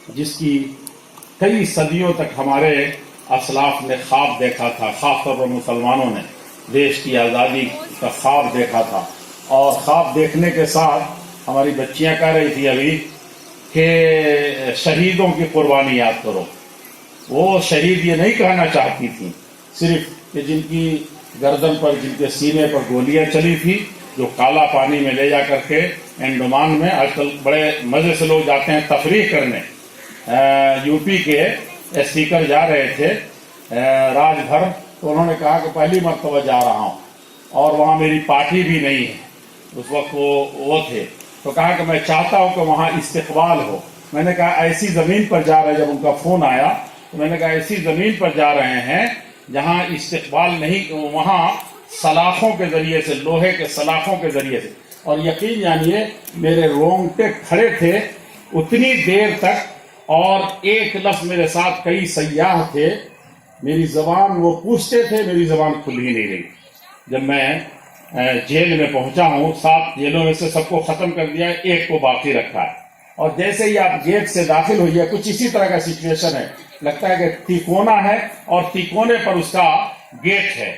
جس کی کئی صدیوں تک ہمارے اسلاف نے خواب دیکھا تھا، خاص طور پر مسلمانوں نے دیش کی آزادی کا خواب دیکھا تھا، اور خواب دیکھنے کے ساتھ ہماری بچیاں کہہ رہی تھی ابھی کہ شہیدوں کی قربانی یاد کرو۔ وہ شہید یہ نہیں کہنا چاہتی تھیں صرف کہ جن کی گردن پر، جن کے سینے پر گولیاں چلی تھی، جو کالا پانی میں لے جا کر کے انڈمان میں آج کل بڑے مزے سے لوگ جاتے ہیں تفریح کرنے۔ یو پی کے اسپیکر جا رہے تھے راج بھر، تو انہوں نے کہا کہ پہلی مرتبہ جا رہا ہوں اور وہاں میری پارٹی بھی نہیں ہے، اس وقت وہ تھے، تو کہا کہ میں چاہتا ہوں کہ وہاں استقبال ہو۔ میں نے کہا ایسی زمین پر جا رہے، جب ان کا فون آیا تو میں نے کہا ایسی زمین پر جا رہے ہیں جہاں استقبال نہیں، وہاں سلاخوں کے ذریعے سے، لوہے کے سلاخوں کے ذریعے سے، اور یقین جانیے میرے رونگٹے کھڑے تھے اتنی دیر تک، اور ایک لفظ میرے ساتھ کئی سیاح تھے، میری زبان وہ پوچھتے تھے، میری زبان کھل ہی نہیں رہی۔ جب میں جیل میں پہنچا ہوں، 7 جیلوں میں سے سب کو ختم کر دیا ہے، ایک کو باقی رکھا ہے، اور جیسے ہی آپ گیٹ سے داخل ہوئیے کچھ اسی طرح کا سچویشن ہے، لگتا ہے کہ تیکونا ہے اور تیکونے پر اس کا گیٹ ہے،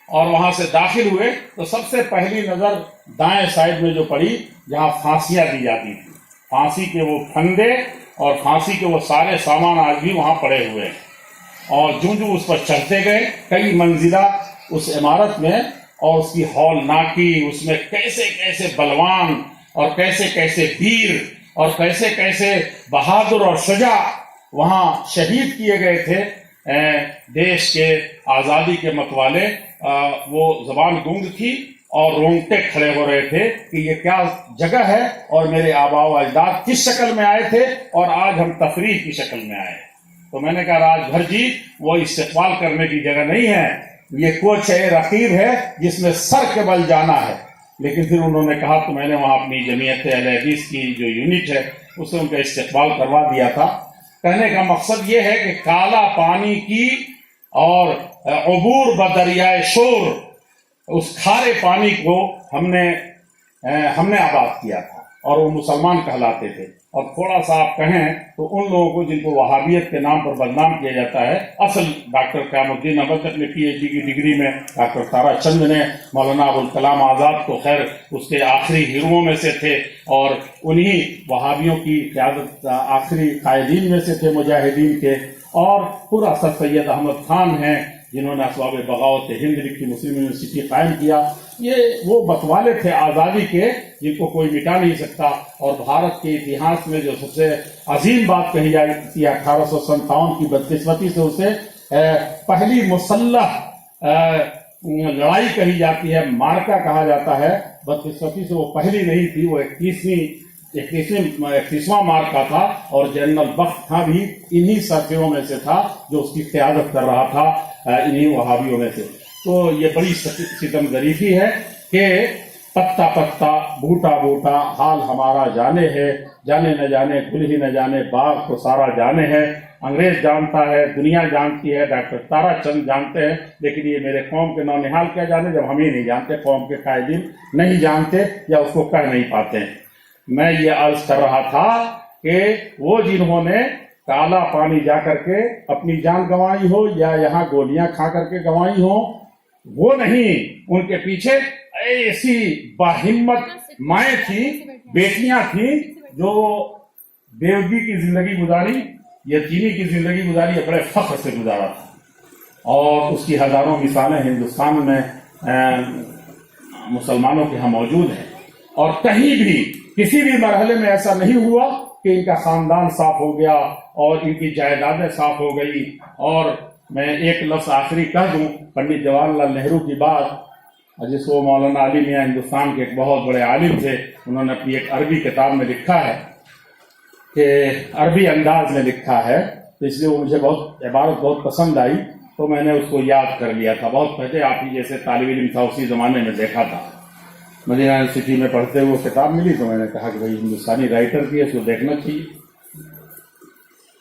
اور وہاں سے داخل ہوئے تو سب سے پہلی نظر دائیں سائڈ میں جو پڑی جہاں پھانسیاں دی جاتی تھی، پھانسی کے وہ پھندے اور پھانسی کے وہ سارے سامان آج بھی وہاں پڑے ہوئے ہیں، اور جو اس پر چڑھتے گئے کئی منزلہ اس عمارت میں، اور اس کی ہولناکی، اس میں کیسے کیسے بلوان اور کیسے کیسے ویر اور کیسے کیسے بہادر اور شجاع وہاں شہید کیے گئے تھے دیش کے آزادی کے متوالے۔ وہ زبان گونگ تھی اور رونگٹے کھڑے ہو رہے تھے کہ یہ کیا جگہ ہے، اور میرے آباء و اجداد کس شکل میں آئے تھے اور آج ہم تفریح کی شکل میں آئے۔ تو میں نے کہا راج بھر جی، وہ استقبال کرنے کی جگہ نہیں ہے، یہ کوچ رقیب ہے جس میں سر کے بل جانا ہے۔ لیکن پھر انہوں نے کہا تو میں نے وہاں اپنی جمعیت اہل حدیث کی جو یونٹ ہے اس سے ان کا استقبال کروا دیا تھا۔ کہنے کا مقصد یہ ہے کہ کالا پانی کی اور عبور بدریائے شور، اس کھارے پانی کو ہم نے آباد کیا تھا، اور وہ مسلمان کہلاتے تھے۔ اور تھوڑا سا آپ کہیں تو ان لوگوں کو جن کو وہابیت کے نام پر بدنام کیا جاتا ہے، اصل ڈاکٹر قیام الدین احمد نے پی ایچ ڈی کی ڈگری میں، ڈاکٹر تارا چند نے، مولانا ابوالکلام آزاد تو خیر اس کے آخری ہیروؤں میں سے تھے، اور انہی وہابیوں کی قیادت آخری قائدین میں سے تھے مجاہدین کے، اور پورا سر سید احمد خان ہیں جنہوں نے اسباب بغاوت ہند لکھی، مسلم یونیورسٹی قائم کیا۔ یہ وہ بتوالے تھے آزادی کے جن کو کوئی مٹا نہیں سکتا، اور بھارت کے اتہاس میں جو سب سے عظیم بات کہی جاتی ہے 1857 کی بدقسمتی سے اسے پہلی مسلح لڑائی کہی جاتی ہے، مارکا کہا جاتا ہے، بدقسمتی سے وہ پہلی نہیں تھی، وہ 21واں مارکا تھا، اور جنرل بخت خاں بھی انہی ساتھیوں میں سے تھا جو اس کی قیادت کر رہا تھا، انہی وہابیوں میں سے۔ تو یہ بڑی ستم ظریفی ہے کہ پتا پتا بوٹا بوٹا حال ہمارا جانے ہے، جانے نہ جانے گل ہی نہ جانے باغ تو سارا جانے ہے۔ انگریز جانتا ہے، دنیا جانتی ہے، ڈاکٹر تارا چند جانتے ہیں، لیکن یہ میرے قوم کے نونہال کیا جانے جب ہم ہی نہیں جانتے، قوم کے قائدین نہیں جانتے یا اس کو کہہ نہیں پاتے ہیں۔ میں یہ عرض کر رہا تھا کہ وہ جنہوں نے کالا پانی جا کر کے اپنی جان گنوائی ہو یا یہاں گولیاں کھا کر کے گنوائی ہو، وہ نہیں، ان کے پیچھے ایسی باہمت مائیں تھیں، بیٹیاں تھیں جو بیوگی کی زندگی گزاری، یتیمی کی زندگی گزاری، بڑے فخر سے گزارا تھا، اور اس کی ہزاروں مثالیں ہندوستان میں مسلمانوں کے ہاں موجود ہیں۔ اور کہیں بھی کسی بھی مرحلے میں ایسا نہیں ہوا کہ ان کا خاندان صاف ہو گیا اور ان کی جائیدادیں صاف ہو گئی۔ اور میں ایک لفظ آخری کہہ دوں، پنڈت جواہر لال نہرو کی بات، جس کو مولانا علی میاں ہندوستان کے ایک بہت بڑے عالم تھے، انہوں نے اپنی ایک عربی کتاب میں لکھا ہے کہ عربی انداز میں لکھا ہے، تو اس لیے وہ مجھے عبارت بہت پسند آئی، تو میں نے اس کو یاد کر لیا تھا۔ بہت پہلے آپ ہی جیسے طالب علم تھا اسی زمانے میں دیکھا تھا، مدینہ یونیورسٹی میں پڑھتے ہوئے کتاب ملی تو میں نے کہا کہ بھائی ہندوستانی رائٹر کی ہے، اس کو دیکھنا چاہیے۔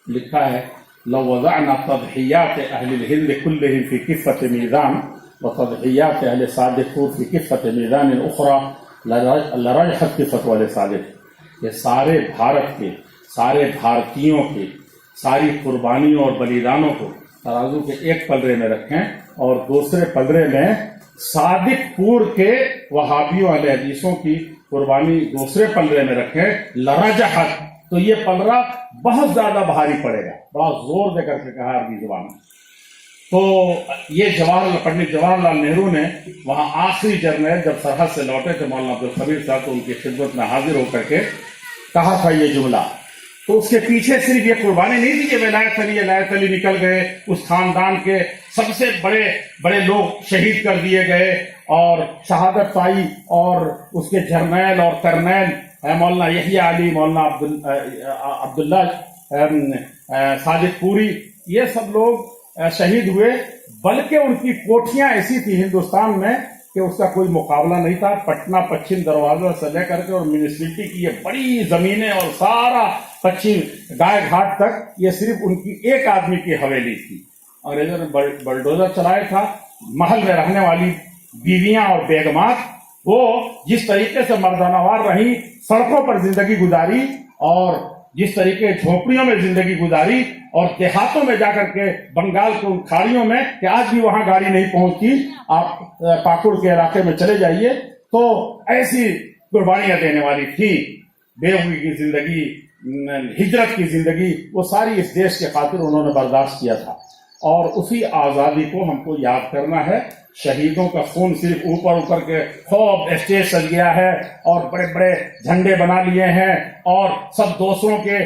لکھا ہے لو وضعنا تضحیات اہل الہند کلہم فی کفۃ میزان وتضحیات اہل صادق فی کفۃ میزان اخری لرجحت کفۃ والے صادق۔ یہ سارے بھارت کے سارے بھارتیوں کی ساری قربانیوں اور بلیدانوں کو ترازو کے ایک پلڑے میں رکھیں اور دوسرے پلڑے میں صادق پور کے وہابیوں اہل حدیثوں کی قربانی دوسرے پلڑے میں رکھیں، لرجحت، تو یہ پلڑا بہت زیادہ بھاری پڑے گا۔ بڑا زور دے کر کے کہا عربی زبان میں۔ تو یہ پنڈت جواہر لال نہرو نے وہاں آخری جرنیل جب سرحد سے لوٹے تھے مولانا عبدالخبیر صاحب، تو ان کی خدمت میں حاضر ہو کر کے کہا تھا یہ جملہ۔ تو اس کے پیچھے صرف یہ قربانی نہیں تھی کہ ولایت علی نکل گئے، اس خاندان کے سب سے بڑے بڑے لوگ شہید کر دیے گئے اور شہادت پائی، اور اس کے جرنیل اور کرنیل مولانا یحییٰ علی، مولانا عبداللہ صادق پوری، یہ سب لوگ شہید ہوئے، بلکہ ان کی کوٹھیاں ایسی تھی ہندوستان میں کہ اس کا کوئی مقابلہ نہیں تھا۔ پٹنہ پچھم دروازہ سے لے کر کے اور میونسپلٹی کی یہ بڑی زمینیں اور سارا پچھم گائے گھاٹ تک یہ صرف ان کی ایک آدمی کی حویلی تھی۔ انگریزوں نے بلڈوزر چلایا تھا۔ محل میں رہنے والی بیویاں اور بیگمات وہ جس طریقے سے مردانہ وار رہی، سڑکوں پر زندگی گزاری، اور جس طریقے جھونپڑیوں میں زندگی گزاری، اور دیہاتوں میں جا کر کے بنگال کے ان کھاڑیوں میں کہ آج بھی وہاں گاڑی نہیں پہنچتی، آپ پاکڑ کے علاقے میں چلے جائیے، تو ایسی قربانیاں دینے والی تھی۔ بیوی کی زندگی، ہجرت کی زندگی، وہ ساری اس دیش کے خاطر انہوں نے برداشت کیا تھا، اور اسی آزادی کو ہم کو یاد کرنا ہے۔ شہیدوں کا خون صرف اوپر کے خوب اسٹیج سج گیا ہے اور بڑے بڑے جھنڈے بنا لیے ہیں اور سب دوسروں کے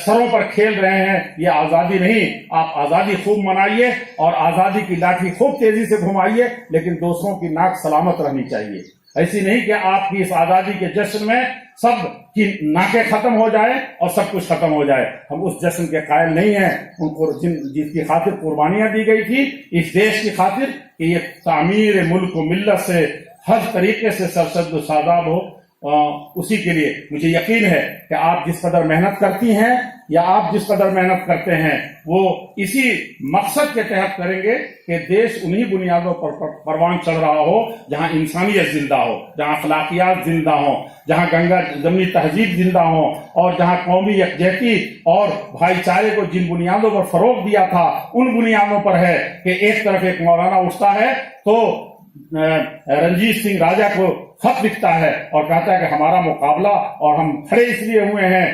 سروں پر کھیل رہے ہیں، یہ آزادی نہیں۔ آپ آزادی خوب منائیے اور آزادی کی لاٹھی خوب تیزی سے گھمائیے، لیکن دوسروں کی ناک سلامت رہنی چاہیے۔ ایسی نہیں کہ آپ کی اس آزادی کے جشن میں سب کی ناکیں ختم ہو جائے اور سب کچھ ختم ہو جائے۔ ہم اس جشن کے قائل نہیں ہیں۔ ان کو جس کی خاطر قربانیاں دی گئی تھی اس دیش کی خاطر، کہ یہ تعمیر ملک و ملت سے ہر طریقے سے سرسبز و شاداب ہو، اسی کے لیے مجھے یقین ہے کہ آپ جس قدر محنت کرتی ہیں یا آپ جس قدر محنت کرتے ہیں وہ اسی مقصد کے تحت کریں گے کہ دیش انہی بنیادوں پر پروان چڑھ رہا ہو جہاں انسانیت زندہ ہو، جہاں اخلاقیات زندہ ہوں، جہاں گنگا جمنی تہذیب زندہ ہوں، اور جہاں قومی یکجہتی اور بھائی چارے کو جن بنیادوں پر فروغ دیا تھا ان بنیادوں پر ہے کہ ایک طرف ایک مولانا اٹھتا ہے تو رنجیت سنگھ راجہ کو خط لکھتا ہے اور کہتا ہے کہ ہمارا مقابلہ، اور ہم کھڑے اس لیے ہوئے ہیں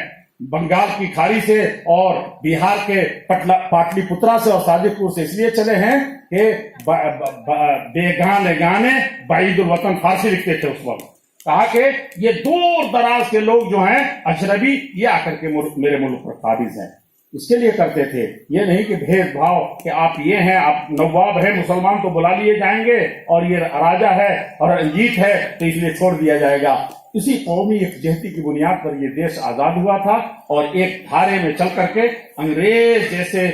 بنگال کی کھاڑی سے اور بہار کے پاٹلی پترا سے اور صادق پور سے اس لیے چلے ہیں کہ بیگانے گانے بعید الوطن فارسی لکھتے تھے اس وقت۔ کہا کہ یہ دور دراز کے لوگ جو ہیں اجنبی، یہ آ کر کے میرے ملک پر قابض ہیں، اس کے لیے کرتے تھے۔ یہ نہیں کہ بھید بھاؤ کہ آپ یہ ہیں، آپ نواب ہیں مسلمان تو بلا لیے جائیں گے، اور یہ راجہ ہے اور رنجیت ہے تو اس لیے چھوڑ دیا جائے گا۔ اسی قومی یکجہتی کی بنیاد پر یہ دیش آزاد ہوا تھا، اور ایک دھارے میں چل کر کے انگریز جیسے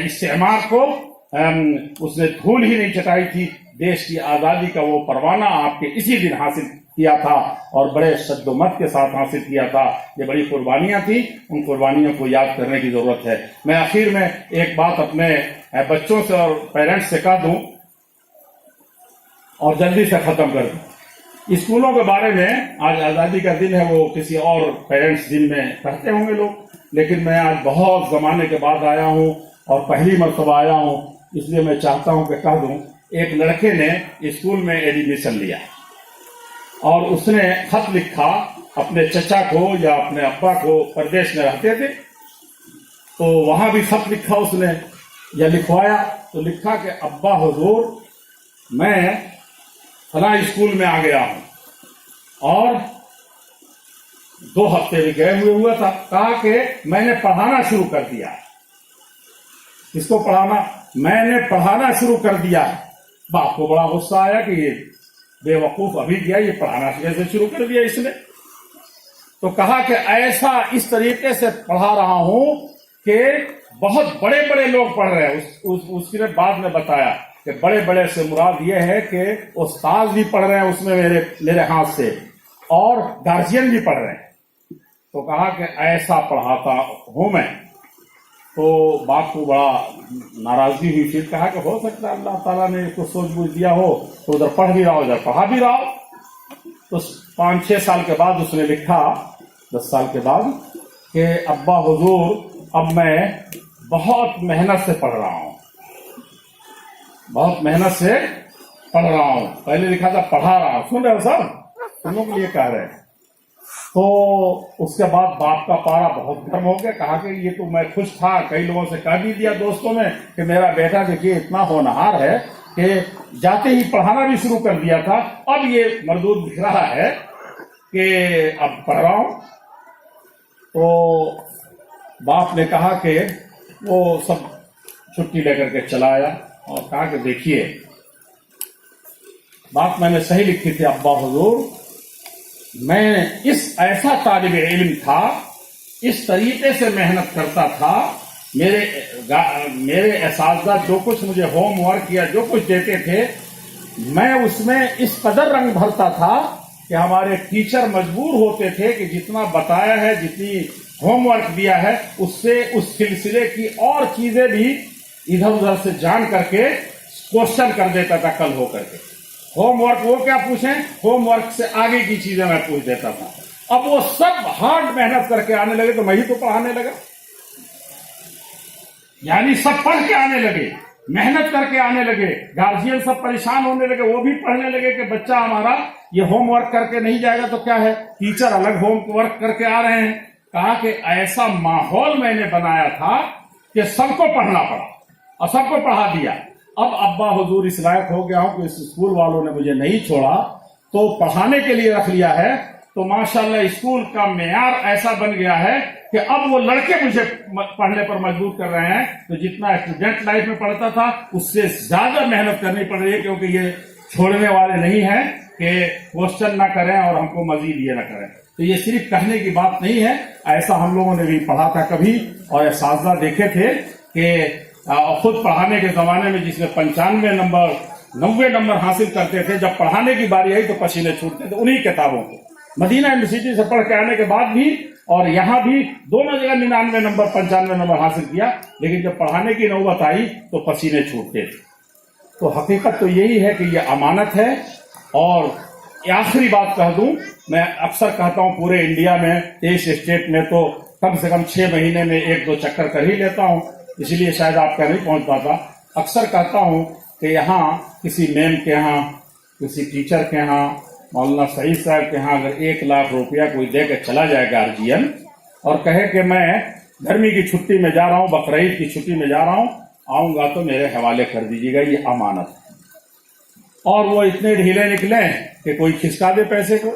استعمار کو اس نے دھول ہی نہیں چٹائی تھی۔ دیش کی آزادی کا وہ پروانہ آپ کے اسی دن حاصل کیا تھا، اور بڑے شد و مت کے ساتھ حاصل کیا تھا۔ یہ بڑی قربانیاں تھیں، ان قربانیوں کو یاد کرنے کی ضرورت ہے۔ میں آخر میں ایک بات اپنے بچوں سے اور پیرنٹس سے کہہ دوں اور جلدی سے ختم کر دوں۔ اسکولوں کے بارے میں آج آزادی کا دن ہے، وہ کسی اور پیرنٹس دن میں کہتے ہوں گے لوگ، لیکن میں آج بہت زمانے کے بعد آیا ہوں اور پہلی مرتبہ آیا ہوں، اس لیے میں چاہتا ہوں کہ کہہ دوں۔ ایک لڑکے نے اسکول میں ایڈمیشن لیا اور اس نے خط لکھا اپنے چچا کو یا اپنے ابا کو، پردیش میں رہتے تھے تو وہاں بھی خط لکھا اس نے یا لکھوایا، تو لکھا کہ ابا حضور میں فلاں اسکول میں آ گیا ہوں اور 2 ہفتے بھی گئے ہوا تھا۔ کہا کہ میں نے پڑھانا شروع کر دیا۔ اس کو پڑھانا، میں نے پڑھانا شروع کر دیا۔ باپ کو بڑا غصہ آیا کہ یہ بے وقوف ابھی گیا، یہ پڑھانا کیسے شروع کر دیا اس نے؟ تو کہا کہ ایسا اس طریقے سے پڑھا رہا ہوں کہ بہت بڑے بڑے لوگ پڑھ رہے ہیں۔ اس نے بعد میں بتایا کہ بڑے بڑے سے مراد یہ ہے کہ استاد بھی پڑھ رہے ہیں اس میں میرے ہاتھ سے، اور گارجین بھی پڑھ رہے ہیں۔ تو کہا کہ ایسا پڑھاتا ہوں میں۔ تو باپ کو بڑا ناراضگی ہوئی، پھر کہا کہ ہو سکتا ہے اللہ تعالیٰ نے اس کو سوچ بوجھ دیا ہو تو ادھر پڑھ بھی رہا ہو ادھر پڑھا بھی رہا ہو۔ تو 5-6 سال کے بعد اس نے لکھا، 10 سال کے بعد کہ ابا حضور اب میں بہت محنت سے پڑھ رہا ہوں، بہت محنت سے پڑھ رہا ہوں. پہلے لکھا تھا پڑھا رہا ہوں. سن رہے ہو سر؟ تم لوگ یہ کہہ رہے ہیں. تو اس کے بعد باپ کا پارا بہت گرم ہو گیا. کہا کہ یہ تو میں خوش تھا، کئی لوگوں سے کہہ بھی دیا دوستوں نے کہ میرا بیٹا دیکھیے اتنا ہونہار ہے کہ جاتے ہی پڑھانا بھی شروع کر دیا تھا، اب یہ مردود دکھ رہا ہے کہ اب پڑھ رہا ہوں. تو باپ نے کہا کہ وہ سب چھٹی لے کر کے چلا آیا اور کہا کہ دیکھیے بات میں نے صحیح لکھی تھی ابا حضور، میں ایسا طالب علم تھا، اس طریقے سے محنت کرتا تھا، میرے اساتذہ جو کچھ مجھے ہوم ورک یا جو کچھ دیتے تھے میں اس میں اس قدر رنگ بھرتا تھا کہ ہمارے ٹیچر مجبور ہوتے تھے کہ جتنا بتایا ہے، جتنی ہوم ورک دیا ہے، اس سے اس سلسلے کی اور چیزیں بھی ادھر ادھر سے جان کر کے کوشچن کر دیتا تھا کل ہو کر کے. ہوم ورک وہ کیا پوچھیں، ہوم ورک سے آگے کی چیزیں میں پوچھ دیتا تھا. اب وہ سب ہارڈ محنت کر کے آنے لگے تو میں ہی تو پڑھانے لگا. یعنی سب پڑھ کے آنے لگے، محنت کر کے آنے لگے، گارجین سب پریشان ہونے لگے، وہ بھی پڑھنے لگے کہ بچہ ہمارا یہ ہوم ورک کر کے نہیں جائے گا تو کیا ہے، ٹیچر الگ ہوم ورک کر کے آ رہے ہیں. کہا کہ ایسا ماحول میں نے بنایا تھا کہ سب کو پڑھنا پڑا اور سب کو پڑھا دیا. اب ابا حضور اس لائق ہو گیا ہوں کہ اس اسکول والوں نے مجھے نہیں چھوڑا تو پڑھانے کے لیے رکھ لیا ہے. تو ماشاءاللہ اسکول کا معیار ایسا بن گیا ہے کہ اب وہ لڑکے مجھے پڑھنے پر مجبور کر رہے ہیں. تو جتنا اسٹوڈنٹ لائف میں پڑھتا تھا اس سے زیادہ محنت کرنی پڑ رہی ہے، کیونکہ یہ چھوڑنے والے نہیں ہیں کہ کوشچن نہ کریں اور ہم کو مزید یہ نہ کریں. تو یہ صرف کہنے کی بات نہیں ہے، ایسا ہم لوگوں نے بھی پڑھا تھا کبھی اور اساتذہ دیکھے تھے کہ خود پڑھانے کے زمانے میں جس میں 95 نمبر 90 نمبر حاصل کرتے تھے، جب پڑھانے کی باری آئی تو پسینے چھوٹتے تھے انہی کتابوں کو. مدینہ یونیورسٹی سے پڑھ کے آنے کے بعد بھی اور یہاں بھی دونوں جگہ 99 نمبر 95 نمبر حاصل کیا، لیکن جب پڑھانے کی نوبت آئی تو پسینے چھوٹتے تھے. تو حقیقت تو یہی ہے کہ یہ امانت ہے. اور آخری بات کہہ دوں، میں اکثر کہتا ہوں پورے انڈیا میں 23 اسٹیٹ میں تو کم سے کم 6 مہینے میں 1-2 چکر کر ہی لیتا ہوں، اس لیے شاید آپ کا نہیں پہنچ پاتا. اکثر کہتا ہوں کہ یہاں کسی میم کے ہاں، کسی ٹیچر کے ہاں، مولانا سعید صاحب کے ہاں اگر 1 لاکھ روپیہ کوئی دے کے چلا جائے گارجین اور کہے کہ میں گرمی کی چھٹی میں جا رہا ہوں، بقرعید کی چھٹی میں جا رہا ہوں، آؤں گا تو میرے حوالے کر دیجیے گا، یہ امانت ہے. اور وہ اتنے ڈھیلے نکلیں کہ کوئی کھسکا دے پیسے کو،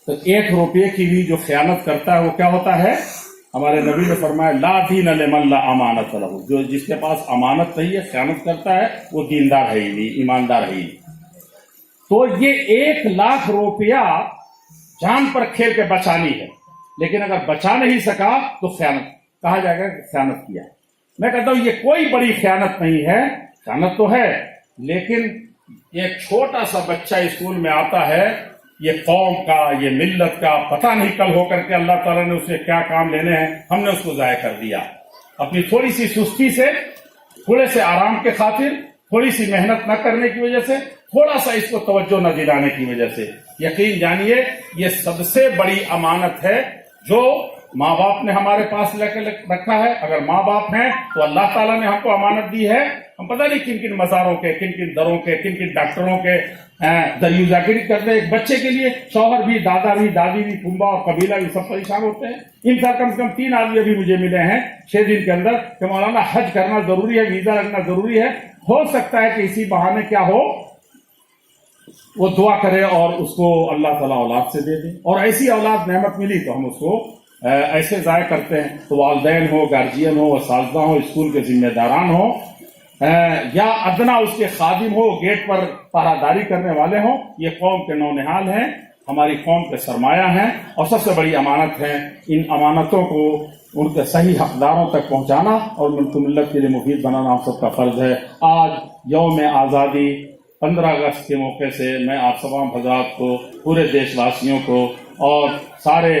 تو 1 روپے کی بھی جو خیانت کرتا ہے وہ کیا ہوتا ہے؟ ہمارے نبی نے فرمایا لا دین لمن لا امانت لہ، جو جس کے پاس امانت نہیں ہے، خیانت کرتا ہے، وہ دیندار ہے ہی نہیں، ایماندار ہے ہی نہیں. تو یہ 1 لاکھ روپیہ جان پر کھیل کے بچانی ہے، لیکن اگر بچا نہیں سکا تو خیانت کہا جائے گا کہ خیانت کیا. میں کہتا ہوں یہ کوئی بڑی خیانت نہیں ہے، خیانت تو ہے، لیکن ایک چھوٹا سا بچہ اسکول میں آتا ہے، یہ قوم کا، یہ ملت کا پتہ نہیں کل ہو کر کے اللہ تعالیٰ نے اسے کیا کام لینے ہیں، ہم نے اس کو ضائع کر دیا اپنی تھوڑی سی سستی سے، تھوڑے سے آرام کے خاطر، تھوڑی سی محنت نہ کرنے کی وجہ سے، تھوڑا سا اس کو توجہ نہ دلانے کی وجہ سے. یقین جانیے یہ سب سے بڑی امانت ہے جو ماں باپ نے ہمارے پاس لے کر رکھا ہے. اگر ماں باپ ہیں تو اللہ تعالیٰ نے ہم کو امانت دی ہے. ہم پتہ نہیں کن کن مزاروں کے، کن کن دروں کے، کن کن ڈاکٹروں کے دریوزاگری کرتے ہیں. ایک بچے کے لیے شوہر بھی، دادا بھی، دادی بھی، پھومبا اور قبیلہ بھی سب پریشان ہوتے ہیں. ان کا کم سے کم 3 آدمی ابھی مجھے ملے ہیں 6 دن کے اندر کہ مولانا حج کرنا ضروری ہے، ویزا لگنا ضروری ہے. ہو سکتا ہے کہ اسی بہانے کیا ہو، وہ دعا کرے اور اس کو اللہ تعالیٰ اولاد سے دے دے. اور ایسی اولاد نعمت ملی تو ہم اس کو ایسے ضائع کرتے ہیں. تو والدین ہو، گارجین ہو، اساتذہ ہو، اسکول کے ذمہ داران ہو، یا ادنا اس کے خادم ہو، گیٹ پر پہراداری کرنے والے ہوں، یہ قوم کے نونہال ہیں، ہماری قوم کے سرمایہ ہیں اور سب سے بڑی امانت ہے. ان امانتوں کو ان کے صحیح حقداروں تک پہنچانا اور ملک ملت کے لیے مفید بنانا ہم سب کا فرض ہے. آج یوم آزادی 15 اگست کے موقع سے میں آپ تمام حضرات کو، پورے دیش واسیوں کو اور سارے